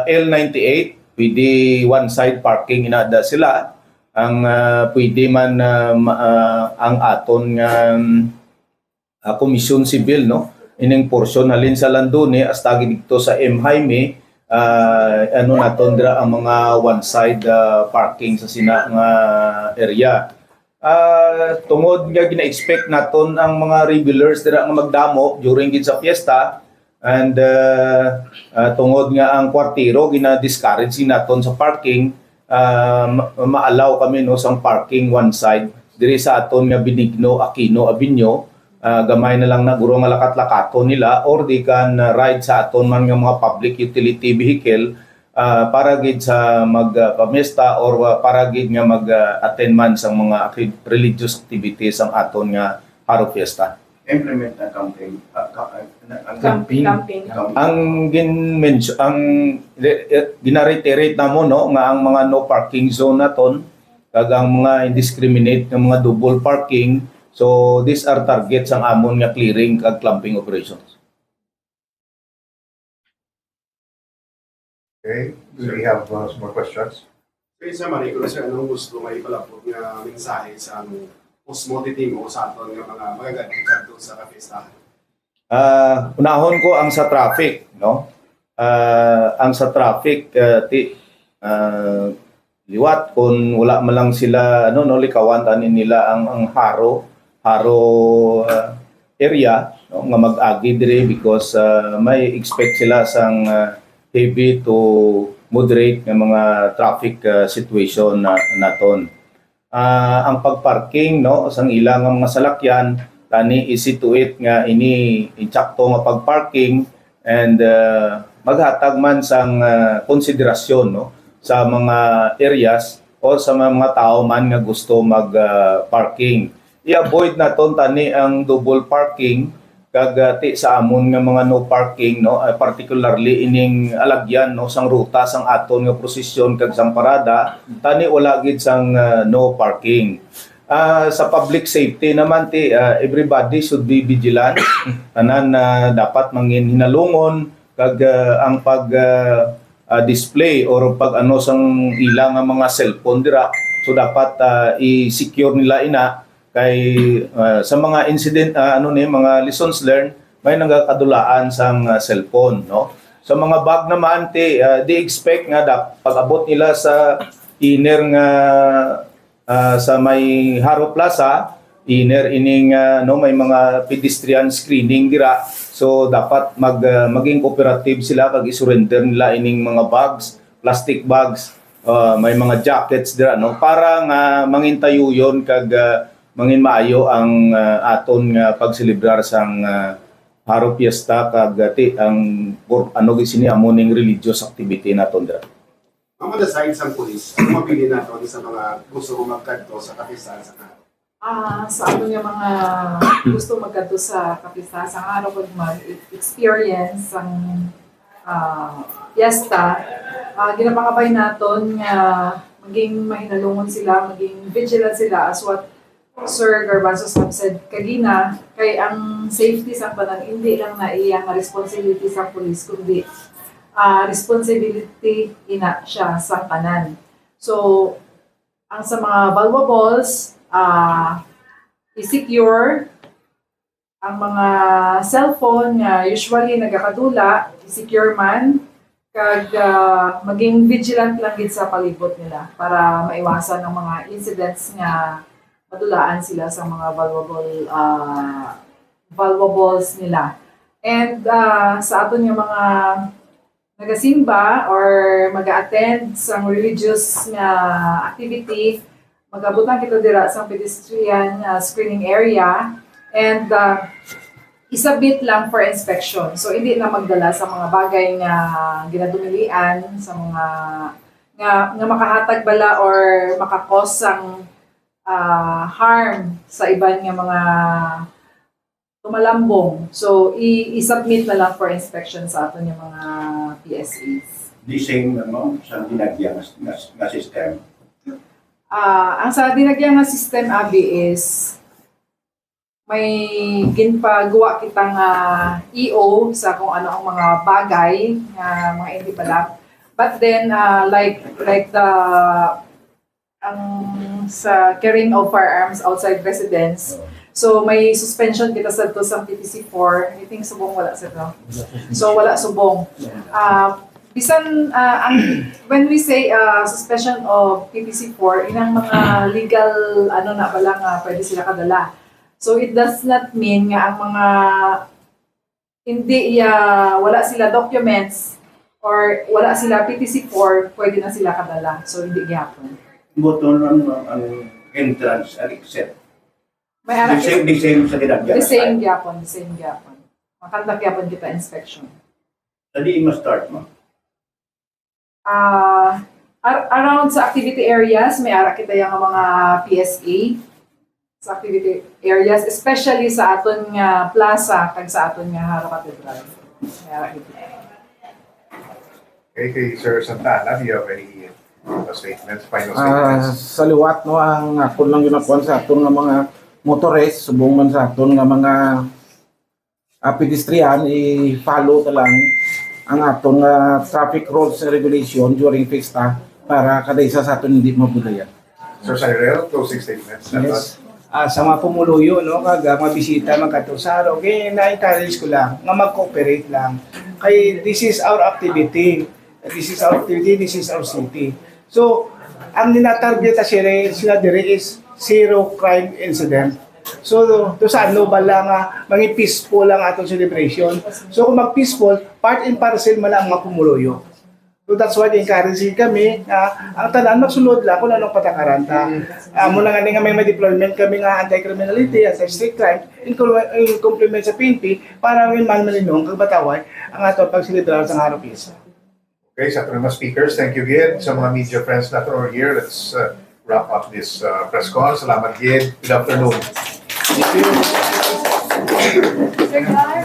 L98, pwede one-side parking inada sila. Ang pwede man ang aton komisyon sibil, no? Ining portion halin sa Landone hasta dito sa M. Jaime, ano naton dira ang mga one-side parking sa sina nga area. Tungod nga gina-expect naton ang mga regulars dira nga magdamo during gid sa fiesta, and tungod nga ang kwartiro gina-discourage naton sa parking, ma-allow kami no sang parking one side diri sa aton nga Benigno Aquino Avenue. Gamay na lang na guro nga lakat-lakato nila, or di kan ride sa aton man nga mga public utility vehicle para gid sa magpamesta or para gid nga mag-attend man sa mga religious activities ang aton nga Haro Fiesta. Implement na campaign. Camping. Ang gina-reiterate na mo no nga ang mga no parking zone naton kag ang mga indiscriminate nga mga double parking. So these are targets ang amon nga clearing kag clamping operations. Okay, do we have some more questions? Kaya sa Maricol, sir, anong gusto may palapot nga mensahe sa osmotiting o sa aton nga mga magagadikad sa kapistahan? Unahon ko ang sa traffic, no? Ang sa traffic liwat kung wala man lang sila no likawan tanin nila ang Haro area no, nga mag-agi dire because may expect sila sang heavy to moderate nga mga traffic situation naton. Ang pagparking no sang ilang mga salakyan tani isituate nga ini insakto nga pagparking, and maghatag man sang konsiderasyon no sa mga areas o sa mga tao man nga gusto mag-parking. I-avoid naton tani ang double parking kag sa amon nga mga no parking no, particularly ining alagyan no sang ruta sang aton nga prosesyon kag sang parada, tani wala gid sang no parking. Sa public safety naman everybody should be vigilant. Tanan dapat mangin hinalungon kag ang pag display or pag ano sang ilang nga mga cellphone dira, so dapat i-secure nila ina kay sa mga incident mga lessons learned may nagakadulaan sang cellphone no. Sa mga bag naman di expect nga pag abot nila sa inner nga sa may Haro Plaza, inner ining may mga pedestrian screening dira, so dapat maging cooperative sila kag i-surrender nila ining mga bags, plastic bags, may mga jackets dira no para nga mangintayuyon kag mangin maayo ang aton nga pagselebrar sang Haro Fiesta kag ang sini amoning religious activity naton dira. Ang mga side sa pulis, ano mapili natin sa mga gusto magkadto sa kapistahan sa Haro? Sa ano yung mga gusto magkadto sa kapistahan sa Haro kung mag-experience ang fiesta, ginapakabay naton nga maging mahinalungon sila, maging vigilant sila as what Sir Garbanzo said kagina, kay ang safety sa panan hindi lang na iyang responsibility sa pulis kundi responsibility ina siya sa kanan. So ang sa mga valuables, i-secure ang mga cellphone nga usually nagakadula, i-secure man kag maging vigilant lang gid sa palibot nila para maiwasan ang mga incidents nga madulaan sila sa mga valuables nila. And sa aton yung mga nagasimba or mag-attend sa religious nga activity, magabutan kita dira sa pedestrian screening area, and isabit lang for inspection. So hindi na magdala sa mga bagay nga ginadumilian sa mga nga makahatag bala or makakos ang harm sa iban nga mga tumalambong. So, i-submit na lang for inspection sa aton yung mga PSAs. The same sa dinagyan na system. Ang sa dinagyan nga system, Abi, is may ginpagawa kitang EO sa kung ano ang mga bagay nga mga hindi pala. But then like the sa carrying of firearms outside residence. So may suspension kita sa to sa PPC4. I think subong wala sa to. So wala subong. Bisan when we say suspension of PPC4, inang mga legal ano na pala nga pwede sila kadala. So it does not mean nga ang mga hindi wala sila documents or wala sila PPC4, pwede na sila kadala. So hindi gyapon. Buto ang entrance and exit. May ara The same sa the ginagyan. same gyapon. Makandak gyapon kita inspection. Dali ma-start mo. Around sa activity areas, may ara kita yung mga PSA sa activity areas, especially sa aton nga plaza kag sa aton nga Hara Cathedral. May ara kita. Okay, kay Sir Santana, do you have any statements, final statements? Sa liwat no ang akon lang ginakuan sa aton nga mga motorist subong man sa aton nga mga pedestrian i-follow ta lang ang aton nga traffic rules and regulation during pista para kada isa sa aton hindi mabudaya. Sir Cyril, closing statements. Yes. Sa mga pumuluyo, no, kag mga bisita magkato sa araw, kaya na-encourage ko lang, nga mag-cooperate lang. Kay this is our activity. This is our activity, this is our city. So, ang ninatarget sila dire is zero crime incident. So, to sa ano ba lang, mga peaceful lang atong celebration. So, kung mag-peaceful, part and parcel man lang ang mga pumuluyo. So that's why encouraging kami ang tanan magsulod lang kung anong patakaran ta. Muna nga nga may deployment kami nga anti-criminality, anti-street crime in complement sa PNP para min man malinong kag bataway ang ato pagselebrar sa Haro Pista. Okay, sa ating mga speakers, thank you again. Sa mga media friends natin over here, let's wrap up this press call. Salamat again. Good afternoon. Sir Gar?